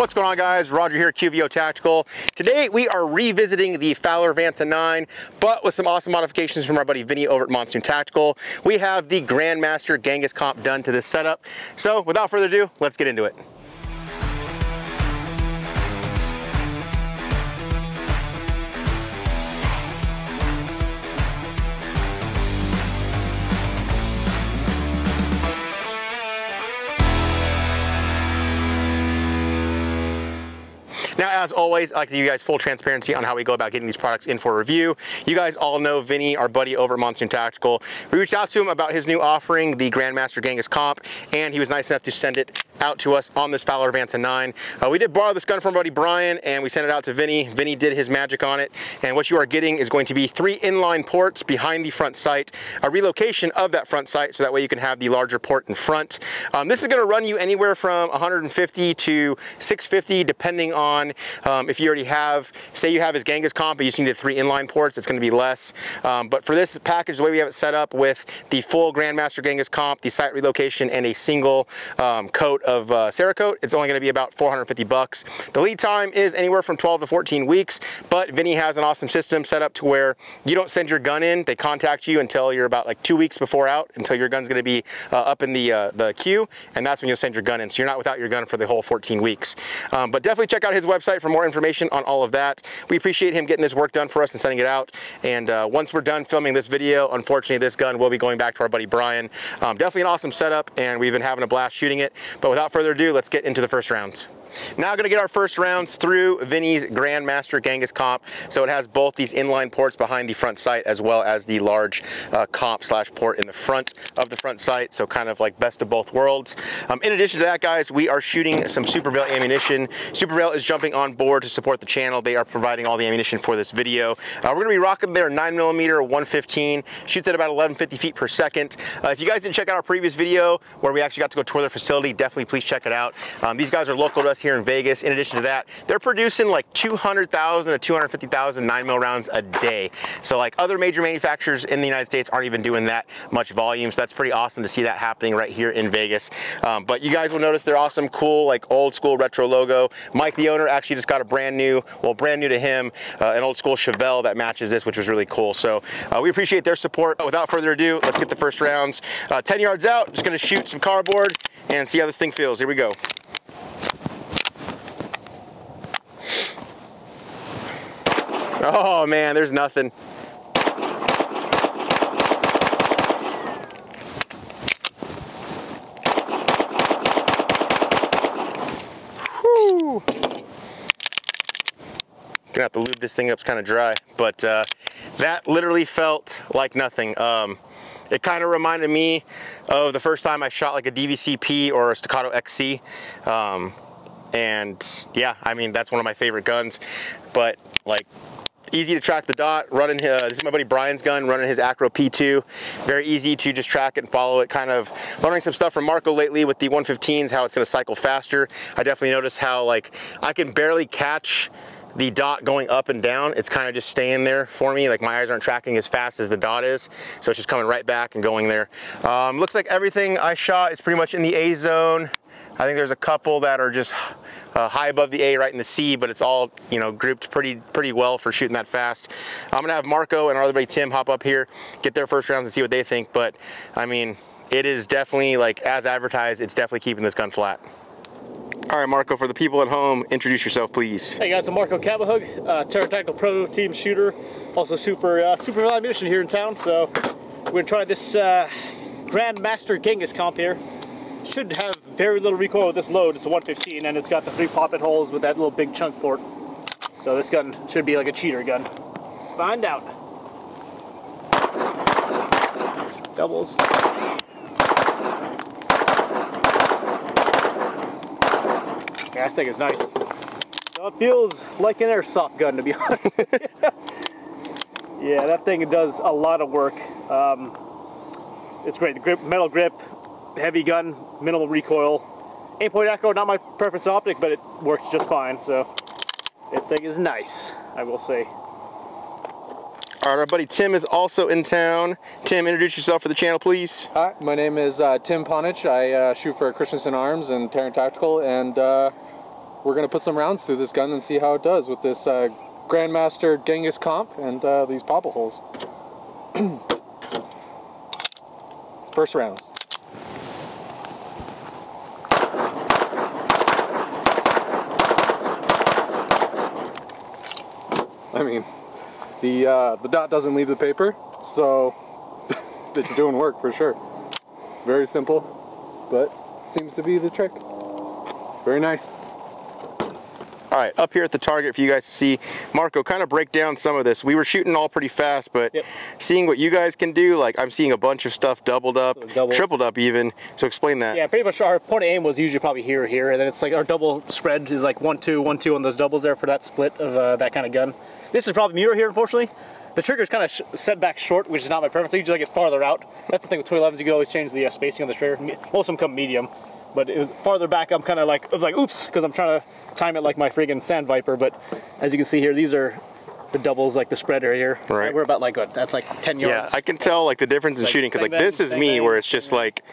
What's going on, guys? Roger here, QVO Tactical. Today we are revisiting the Fowler Vanta9, but with some awesome modifications from our buddy Vinny over at Monsoon Tactical. We have the Grand Master Genghis Komp done to this setup. So without further ado, let's get into it. Now, as always, I like to give you guys full transparency on how we go about getting these products in for review. You guys all know Vinny, our buddy over at Monsoon Tactical. We reached out to him about his new offering, the Grand Master Genghis Komp, and he was nice enough to send it out to us on this Fowler Vanta9. We did borrow this gun from our buddy Brian, and we sent it out to Vinny. Vinny did his magic on it, and what you are getting is going to be 3 inline ports behind the front sight, a relocation of that front sight, so that way you can have the larger port in front. This is going to run you anywhere from 150 to 650, depending on if you already have, say you have his Genghis Komp, but you just need the 3 inline ports, it's going to be less. But for this package, the way we have it set up with the full Grand Master Genghis Komp, the sight relocation, and a single coat of Cerakote, it's only going to be about 450 bucks. The lead time is anywhere from 12 to 14 weeks, but Vinny has an awesome system set up to where you don't send your gun in, they contact you until you're about like 2 weeks before out, until your gun's going to be up in the queue, and that's when you'll send your gun in. So you're not without your gun for the whole 14 weeks. But definitely check out his website for more information on all of that. We appreciate him getting this work done for us and sending it out. And once we're done filming this video, unfortunately this gun will be going back to our buddy Brian. Definitely an awesome setup, and we've been having a blast shooting it. But without further ado, let's get into the first rounds. Now going to get our first rounds through Vinny's Grand Master Genghis Komp. So it has both these inline ports behind the front sight, as well as the large comp / port in the front of the front sight. So kind of like best of both worlds. In addition to that, guys, we are shooting some Super Veil ammunition. Super Veil is jumping on board to support the channel. They are providing all the ammunition for this video. We're going to be rocking their 9mm 115. Shoots at about 1150 feet per second. If you guys didn't check out our previous video where we actually got to go tour their facility, definitely please check it out. These guys are local to us here in Vegas. In addition to that, they're producing like 200,000 to 250,000 9mm rounds a day. So like other major manufacturers in the United States aren't even doing that much volume. So that's pretty awesome to see that happening right here in Vegas. But you guys will notice their awesome, cool, like old school retro logo. Mike, the owner, actually just got a brand new to him, an old school Chevelle that matches this, which was really cool. So we appreciate their support. But without further ado, let's get the first rounds. 10 yards out, just gonna shoot some cardboard and see how this thing feels. Here we go. Oh man, there's nothing. Whew. Gonna have to lube this thing up, it's kind of dry, but that literally felt like nothing. It kind of reminded me of the first time I shot like a DVCP or a Staccato XC. And yeah, I mean, that's one of my favorite guns, but like easy to track the dot, running this is my buddy Brian's gun, running his Acro P2. Very easy to just track it and follow it. Kind of learning some stuff from Marco lately with the 115s, how it's going to cycle faster. I definitely noticed how like I can barely catch the dot going up and down. It's kind of just staying there for me. Like my eyes aren't tracking as fast as the dot is. So it's just coming right back and going there. Looks like everything I shot is pretty much in the A zone. I think there's a couple that are just high above the A, right in the C, but it's all, you know, grouped pretty well for shooting that fast. I'm gonna have Marco and our other buddy Tim hop up here, get their first rounds and see what they think. But I mean, it is definitely, like as advertised, it's definitely keeping this gun flat. All right, Marco, for the people at home, introduce yourself, please. Hey guys, I'm Marco Cabahug, Tactical Pro Team shooter. Also super Veil ammunition here in town. So we're gonna try this Grand Master Genghis Komp here. Should have very little recoil with this load. It's a 115 and it's got the 3 poppet holes with that little big chunk port. So this gun should be like a cheater gun. Let's find out. Doubles. Yeah, this thing is nice. So it feels like an airsoft gun, to be honest. Yeah, that thing does a lot of work. It's great. The grip, metal grip, heavy gun, minimal recoil. 8-point echo, not my preference optic, but it works just fine. So that thing is nice, I will say. All right, our buddy Tim is also in town. Tim, introduce yourself for the channel, please. Hi, my name is Tim Ponich. I shoot for Christensen Arms and Terran Tactical, and we're going to put some rounds through this gun and see how it does with this Grand Master Genghis Komp and these popple holes. First rounds. I mean, the dot doesn't leave the paper, so it's doing work for sure. Very simple, but seems to be the trick. Very nice. All right, up here at the target for you guys to see, Marco, kind of break down some of this. We were shooting all pretty fast, but seeing what you guys can do, like I'm seeing a bunch of stuff doubled up, tripled up even. So explain that. Yeah, pretty much our point of aim was usually probably here or here, and then it's like our double spread is like 1-2, 1-2 on those doubles there for that split of that kind of gun. This is probably mirror here, unfortunately. The trigger is kind of set back short, which is not my preference. I usually like it farther out. That's the thing with 2011s, you can always change the spacing on the trigger. Most of them come medium, but it was farther back. I'm kind of like, I was like, oops, because I'm trying to time it like my friggin' Sand Viper. But as you can see here, these are the doubles, like the spread right here. Right. We're about like, what, that's like 10 yards. Yeah, I can tell like the difference in shooting, because like this is me where it's just like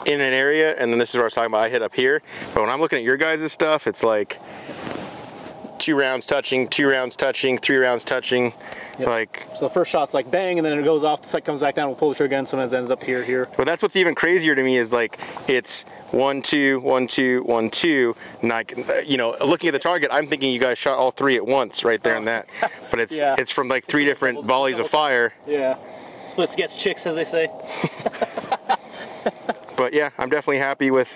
in an area, and then this is what I was talking about, I hit up here. But when I'm looking at your guys' stuff, it's like 2 rounds touching, 2 rounds touching, 3 rounds touching. Like, so the first shot's like bang, and then it goes off, the sight comes back down, we'll pull the trigger again, sometimes it ends up here. But that's what's even crazier to me is like, it's 1-2, 1-2, 1-2, and like, you know, looking at the target, I'm thinking you guys shot all 3 at once right there in that. But it's it's from like 3 different volleys of fire. Yeah, splits gets chicks, as they say. But yeah, I'm definitely happy with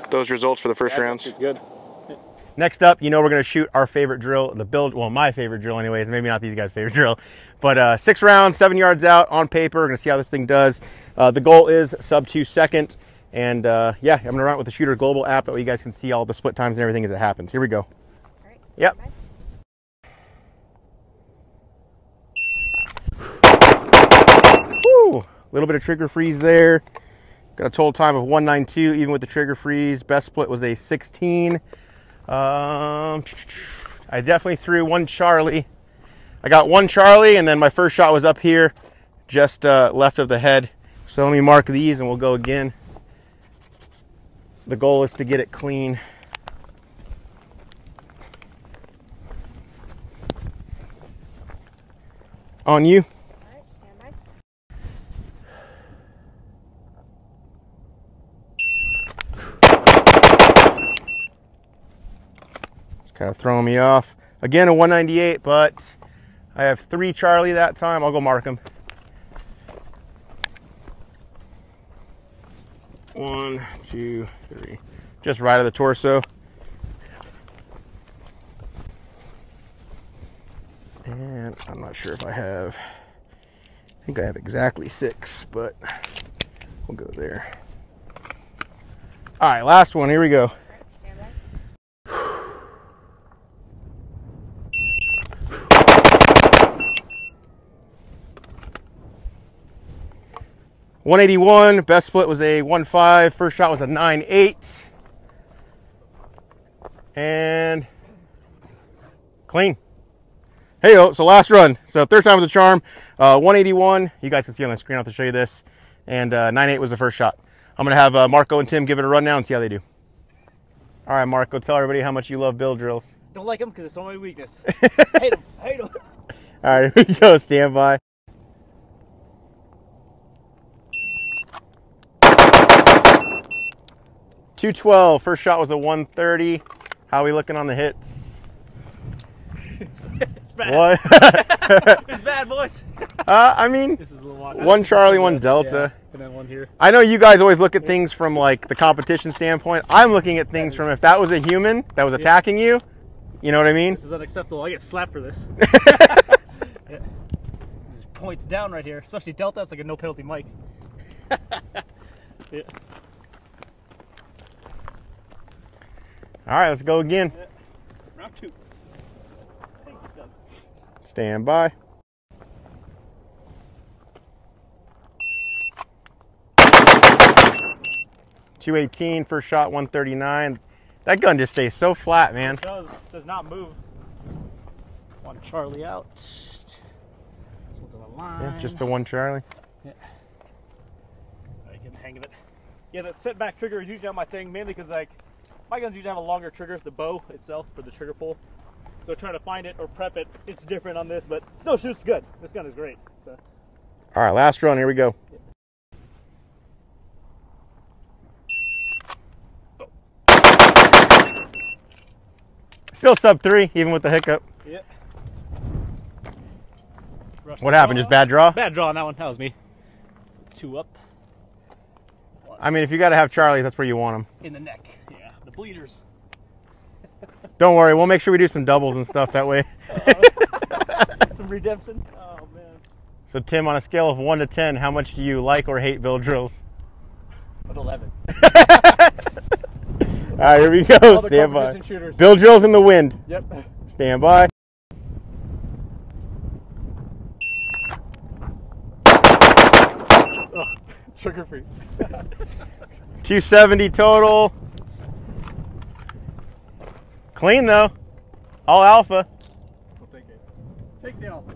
those results for the first rounds. It's good. Next up, you know, we're going to shoot our favorite drill, the build, well, my favorite drill anyways, maybe not these guys' favorite drill, but 6 rounds, 7 yards out on paper. We're going to see how this thing does. The goal is sub 2 seconds, and yeah, I'm going to run it with the Shooter Global app, that way you guys can see all the split times and everything as it happens. Here we go. All right, yep. Woo! A little bit of trigger freeze there. Got a total time of 1:9.2, even with the trigger freeze. Best split was a 16. I definitely threw 1 Charlie. I got 1 Charlie, and then my first shot was up here, just left of the head. So let me mark these and we'll go again. The goal is to get it clean. On you. All right, stand by. Kind of throwing me off. Again, a 198, but I have 3 Charlie that time. I'll go mark them. 1, 2, 3. Just right of the torso. And I'm not sure if I have, I think I have exactly 6, but we'll go there. All right, last one, here we go. 181, best split was a 1.5, first shot was a 9.8. And clean. Hey yo, so last run. So third time was a charm. 181, you guys can see on the screen, I'll have to show you this. And 9.8 was the first shot. I'm gonna have Marco and Tim give it a run now and see how they do. All right, Marco, tell everybody how much you love build drills. Don't like them because it's my weakness. Hate them, hate them. All right, here we go, stand by. .212, first shot was a 130. How are we looking on the hits? It's bad. What? It's bad, boys. I mean, This is a little 1 Charlie, 1 Delta. Yeah, and then 1 here. I know you guys always look at things from like the competition standpoint. I'm looking at things from if that was a human that was attacking you, you know what I mean? This is unacceptable. I get slapped for this. Yeah. This is points down right here, especially Delta. It's like a no penalty mic. Yeah. All right, let's go again. Yeah. Round 2. Stand by. .218, first shot 139. That gun just stays so flat, man. It does not move. 1 Charlie out. This one's on the line. Yeah, just the 1 Charlie. Yeah. I get the hang of it. Yeah, the setback trigger is usually not my thing, mainly because like My guns usually have a longer trigger, the bow itself for the trigger pull. So trying to find it or prep it, it's different on this, but still shoots good. This gun is great. So. All right, last run. Here we go. Still sub 3, even with the hiccup. Yeah. What happened? Just bad draw? Bad draw on that one. That was me. So 2 up. I mean, if you got to have Charlie, that's where you want them. In the neck. Yeah. The bleeders. Don't worry. We'll make sure we do some doubles and stuff that way. Some redemption. Oh, man. So, Tim, on a scale of 1 to 10, how much do you like or hate build drills? An 11. All right, here we go. Stand by. Build drills in the wind. Yep. Stand by. Oh, sugar free. 270 total. Clean though. All alpha. We'll take it. Take the alpha.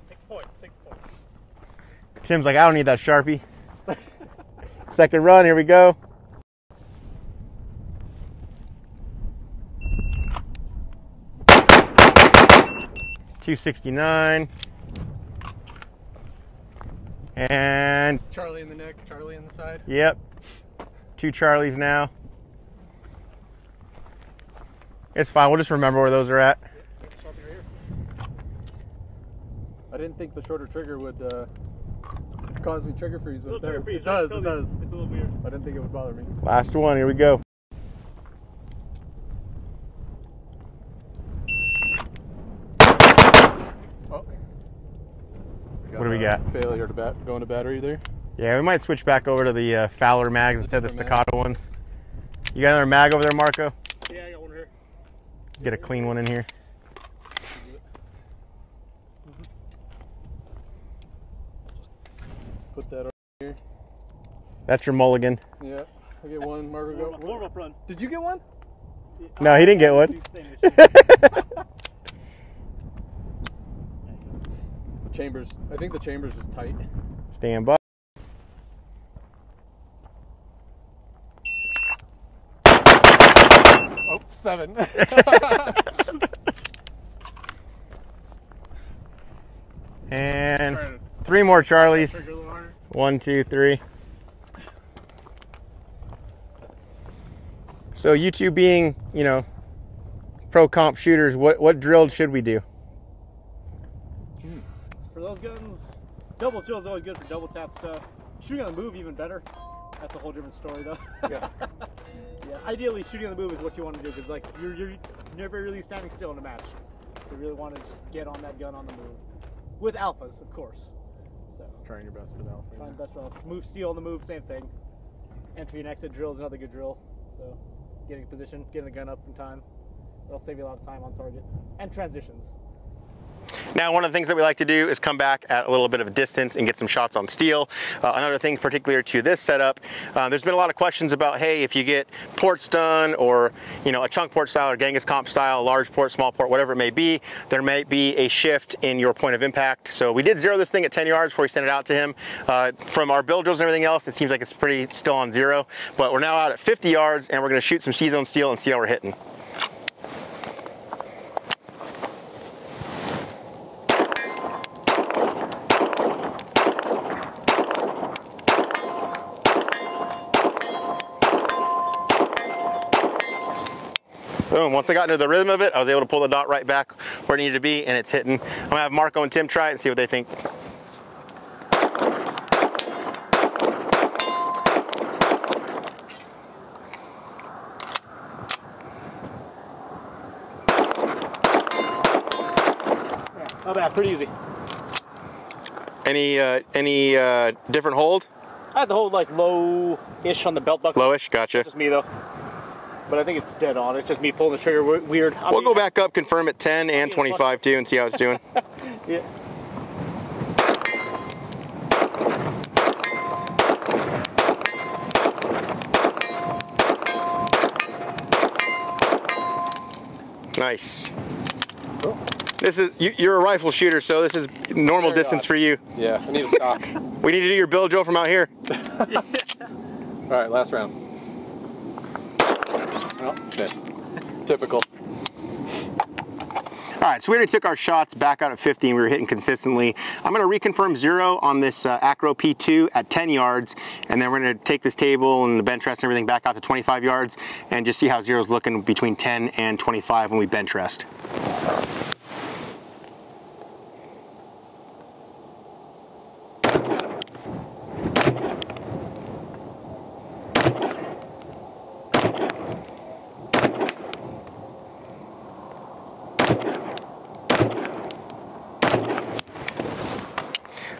Take points. Take points. Tim's like, I don't need that Sharpie. Second run, here we go. $269. And Charlie in the neck, Charlie in the side. Yep. 2 Charlies now. It's fine. We'll just remember where those are at. I didn't think the shorter trigger would cause me trigger freeze, but It does. It does. It's a little weird. I didn't think it would bother me. Last one. Here we go. Oh. What do we got? Failure to go into battery there. Yeah, we might switch back over to the Fowler mags instead of the staccato ones. You got another mag over there, Marco? Yeah, I got one here. Get a clean one in here. Put that over here. That's your mulligan. Yeah, I get one. Marco, go. Warm up run. Did you get one? No, he didn't get one. The chambers. I think the chambers is tight. Stand by. Oh, 7. And 3 more Charlies. 1, 2, 3. So you two being, you know, pro comp shooters, what drill should we do? For those guns, double drill is always good for double tap stuff. Shooting on the move even better. That's a whole different story though. Yeah. Yeah. Ideally, shooting on the move is what you want to do because like you're never really standing still in a match, so you really want to just get on that gun on the move with alphas, of course. So Trying your best for the alpha. trying best for alpha. Move steal on the move, same thing. Entry and exit drill is another good drill. So getting a position, getting the gun up in time, that'll save you a lot of time on target and transitions. Now, one of the things that we like to do is come back at a little bit of a distance and get some shots on steel. Another thing particular to this setup, there's been a lot of questions about, hey, if you get ports done or, you know, a chunk port style or Genghis Komp style, large port, small port, whatever it may be, there may be a shift in your point of impact. So we did zero this thing at 10 yards before we sent it out to him. From our build drills and everything else, it seems like it's pretty still on 0, but we're now out at 50 yards and we're gonna shoot some C-zone steel and see how we're hitting. Boom, once I got into the rhythm of it, I was able to pull the dot right back where it needed to be, and it's hitting. I'm gonna have Marco and Tim try it and see what they think. Yeah, not bad, pretty easy. Any different hold? I had the hold like low-ish on the belt buckle. Lowish, gotcha. Just me though. But I think it's dead on. It's just me pulling the trigger weird. We'll go back up, confirm at 10 and 25 too, and see how it's doing. Yeah. Nice. This is you're a rifle shooter, so this is normal distance for you. Yeah, I need a stock. We need to do your build drill from out here. All right, last round. Oh, miss. Typical. All right, so we already took our shots back out at 50 and we were hitting consistently. I'm gonna reconfirm 0 on this Acro P2 at 10 yards, and then we're gonna take this table and the bench rest and everything back out to 25 yards and just see how 0's looking between 10 and 25 when we bench rest.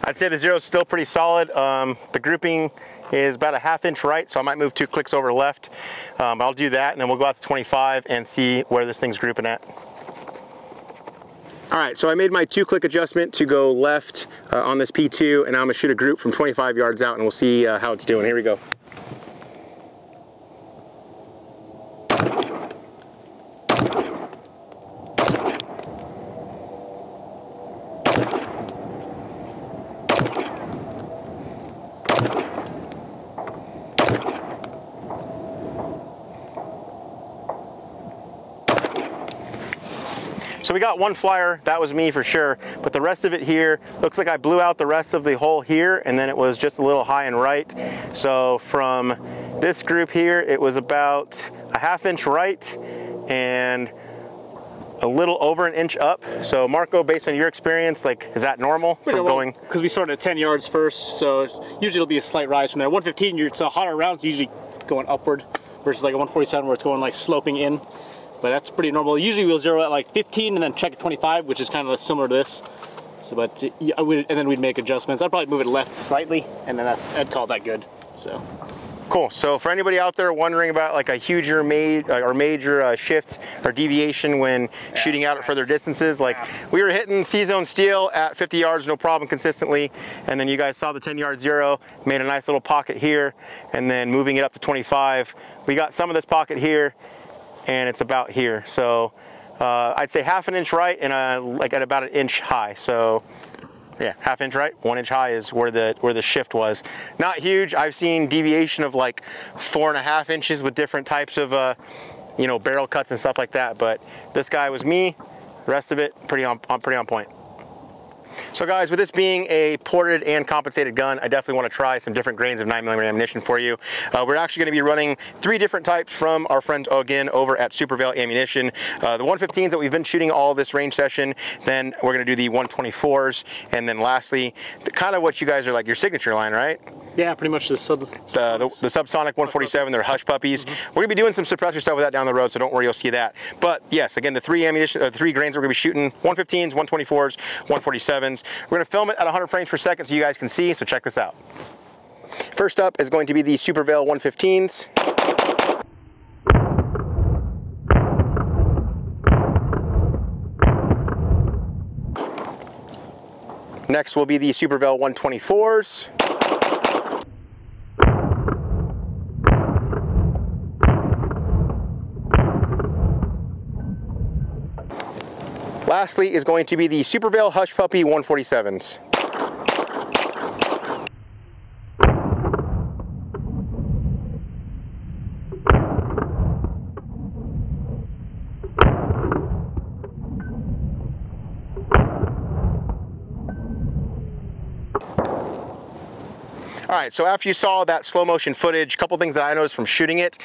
I'd say the 0 is still pretty solid. The grouping is about a ½ inch right, so I might move 2 clicks over left. I'll do that, and then we'll go out to 25 and see where this thing's grouping at. All right, so I made my 2-click adjustment to go left on this P2, and I'm gonna shoot a group from 25 yards out, and we'll see how it's doing. Here we go. So we got 1 flyer, that was me for sure, but the rest of it here, looks like I blew out the rest of the hole here, and then it was just a little high and right. So from this group here, it was about a ½ inch right and a little over an inch up. So Marco, based on your experience, like, is that normal from going? Because we started at 10 yards first, so usually it'll be a slight rise from there. 115, it's a hotter round, it's usually going upward versus like a 147 where it's going like sloping in. But that's pretty normal. Usually we'll 0 at like 15 and then check at 25, which is kind of similar to this. So, but and then we'd make adjustments. I'd probably move it left slightly, and then I'd call that good. So. Cool. So for anybody out there wondering about like a huger major shift or deviation when shooting out at further distances, like we were hitting C-zone steel at 50 yards, no problem consistently, and then you guys saw the 10-yard 0, made a nice little pocket here, and then moving it up to 25, we got some of this pocket here, and it's about here. So I'd say ½ inch right and like at about an inch high. So yeah, ½ inch right, 1 inch high is where the shift was. Not huge. I've seen deviation of like 4.5 inches with different types of you know, barrel cuts and stuff like that. But this guy was me. The rest of it pretty on point. So guys, with this being a ported and compensated gun, I definitely want to try some different grains of 9mm ammunition for you. We're actually going to be running 3 different types from our friends again over at Supervail Ammunition. The 115s that we've been shooting all this range session, then we're going to do the 124s, and then lastly, kind of what you guys are like your signature line, right? Yeah, pretty much the subsonic 147, they're hush puppies. We're gonna be doing some suppressor stuff with that down the road, so don't worry, you'll see that. But yes, again, the 3 grains we're gonna be shooting: 115s, 124s, 147s. We're gonna film it at 100 frames per second so you guys can see, so check this out. First up is going to be the Supervail 115s. Next will be the Supervail 124s. Lastly is going to be the Supervail Hush Puppy 147s. All right, so after you saw that slow motion footage, a couple things that I noticed from shooting it,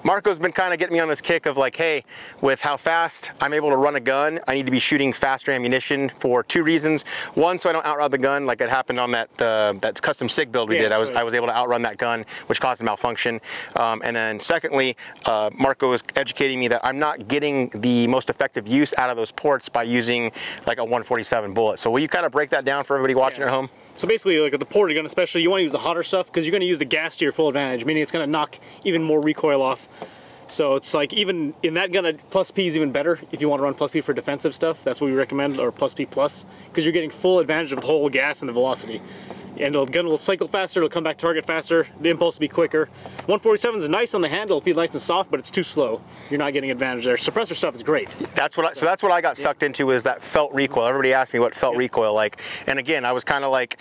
Marco's been kind of getting me on this kick of like, hey, with how fast I'm able to run a gun, I need to be shooting faster ammunition for 2 reasons. One, so I don't outrun the gun like it happened on that custom SIG build we did. I was able to outrun that gun, which caused a malfunction. And then secondly, Marco was educating me that I'm not getting the most effective use out of those ports by using like a 147 bullet. So will you kind of break that down for everybody watching at home? So basically, like with the ported gun especially, you want to use the hotter stuff because you're going to use the gas to your full advantage, meaning it's going to knock even more recoil off. So it's like, even in that gun, plus P is even better if you want to run plus P for defensive stuff. That's what we recommend, or plus P plus, because you're getting full advantage of the whole gas and the velocity. And the gun will cycle faster, it'll come back target faster, the impulse will be quicker. 147 is nice on the hand, it'll feel nice and soft, but it's too slow. You're not getting advantage there. Suppressor stuff is great. That's what so that's what I got sucked into, is that felt recoil. Everybody asked me what felt recoil like. And again, I was kind of like,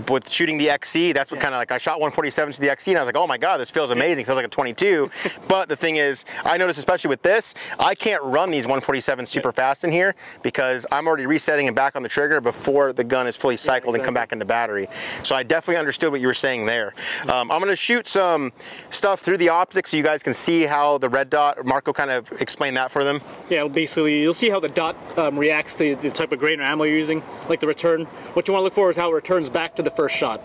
with shooting the XC, that's what kind of like, I shot 147 to the XC and I was like, oh my God, this feels amazing. It feels like a 22. But the thing is, I noticed especially with this, I can't run these 147 super fast in here because I'm already resetting and back on the trigger before the gun is fully cycled and come back into battery. So I definitely understood what you were saying there. I'm gonna shoot some stuff through the optics so you guys can see how the red dot, Marco kind of explained that for them. Yeah, basically, you'll see how the dot reacts to the type of grain or ammo you're using, like the return. What you want to look for is how it returns back to the first shot.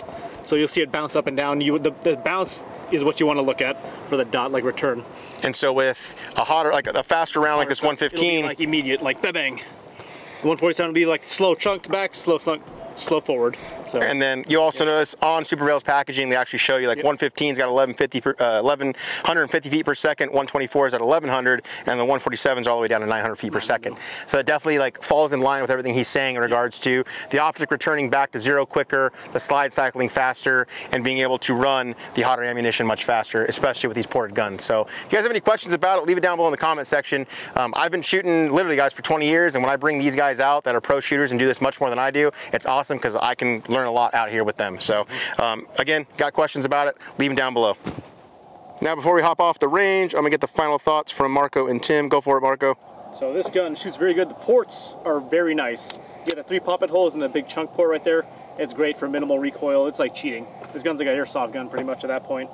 So you'll see it bounce up and down. The bounce is what you want to look at for the dot, like return. And so with a hotter, like a faster round like this 115, it'll be like immediate, like bang. The 147 will be like slow chunk back, slow forward. So. And then you also notice on Super Veil's packaging, they actually show you like 115's got 1150 feet per second, 124 is at 1100, and the 147's all the way down to 900 feet per second. So that definitely like falls in line with everything he's saying in regards to the optic returning back to zero quicker, the slide cycling faster, and being able to run the hotter ammunition much faster, especially with these ported guns. So if you guys have any questions about it, leave it down below in the comment section. I've been shooting literally, guys, for 20 years, and when I bring these guys out that are pro shooters and do this much more than I do, it's awesome because I can learn a lot out here with them. So again, got questions about it, leave them down below. Now before we hop off the range, I'm gonna get the final thoughts from Marco and Tim. Go for it, Marco. So this gun shoots very good. The ports are very nice. You get the 3 poppet holes and the big chunk port right there. It's great for minimal recoil. It's like cheating. This gun's like an airsoft gun pretty much at that point.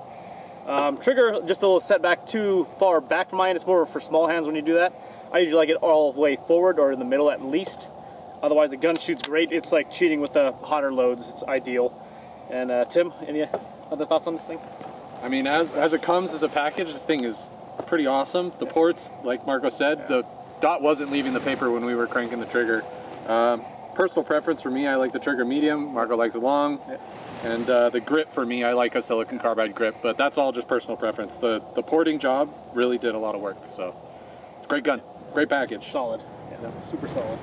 Trigger, just a little setback too far back from mine. It's more for small hands when you do that. I usually like it all the way forward or in the middle at least. Otherwise the gun shoots great. It's like cheating with the hotter loads. It's ideal. And Tim, any other thoughts on this thing? I mean, as it comes as a package, this thing is pretty awesome. The ports, like Marco said, the dot wasn't leaving the paper when we were cranking the trigger. Personal preference for me, I like the trigger medium. Marco likes it long. And the grip for me, I like a silicon carbide grip, but that's all just personal preference. The porting job really did a lot of work, so it's a great gun, great package. Solid, yeah, super solid.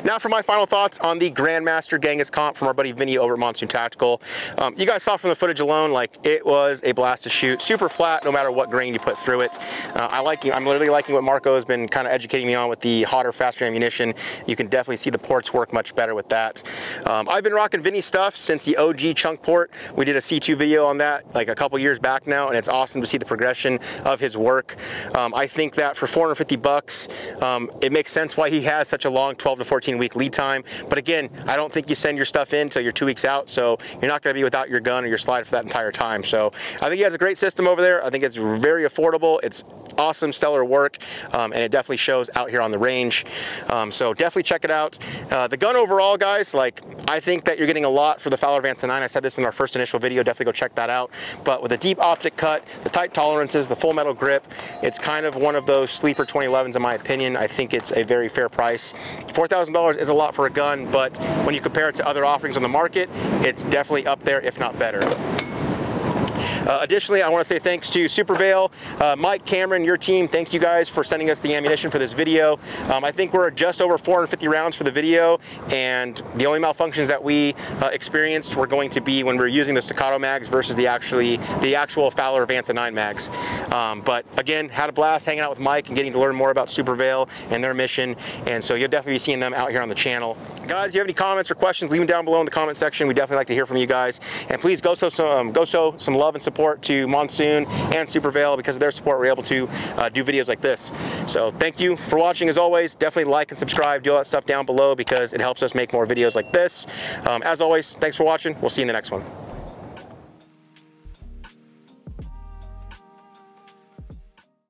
Now for my final thoughts on the Grand Master Genghis Komp from our buddy Vinny over at Monsoon Tactical. You guys saw from the footage alone, like it was a blast to shoot. Super flat, no matter what grain you put through it. I'm literally liking what Marco has been kind of educating me on with the hotter, faster ammunition. You can definitely see the ports work much better with that. I've been rocking Vinny stuff since the OG chunk port. We did a C2 video on that like a couple years back now, and it's awesome to see the progression of his work. I think that for 450 bucks, it makes sense why he has such a long 12 to 14 week lead time. But again, I don't think you send your stuff in until you're 2 weeks out, so you're not going to be without your gun or your slide for that entire time. So I think he has a great system over there. I think it's very affordable. It's awesome, stellar work, and it definitely shows out here on the range. So definitely check it out. The gun overall, guys, like I think that you're getting a lot for the Fowler Vanta9. I said this in our first initial video. Definitely go check that out. But with a deep optic cut, the tight tolerances, the full metal grip, it's kind of one of those sleeper 2011s in my opinion. I think it's a very fair price. $4,000 is a lot for a gun, but when you compare it to other offerings on the market, it's definitely up there, if not better. Additionally, I want to say thanks to Super Veil, Mike, Cameron, your team. Thank you guys for sending us the ammunition for this video. I think we're just over 450 rounds for the video, and the only malfunctions that we experienced were going to be when we were using the staccato mags versus the actual Fowler Vanta9 mags. But again, had a blast hanging out with Mike and getting to learn more about Super Veil and their mission, and so you'll definitely be seeing them out here on the channel. Guys, if you have any comments or questions, leave them down below in the comment section. We definitely like to hear from you guys, and please go show some love and support to Monsoon and Super Veil. Because of their support, we're able to do videos like this. So thank you for watching. As always, definitely like and subscribe, do all that stuff down below because it helps us make more videos like this. As always, thanks for watching. We'll see you in the next one.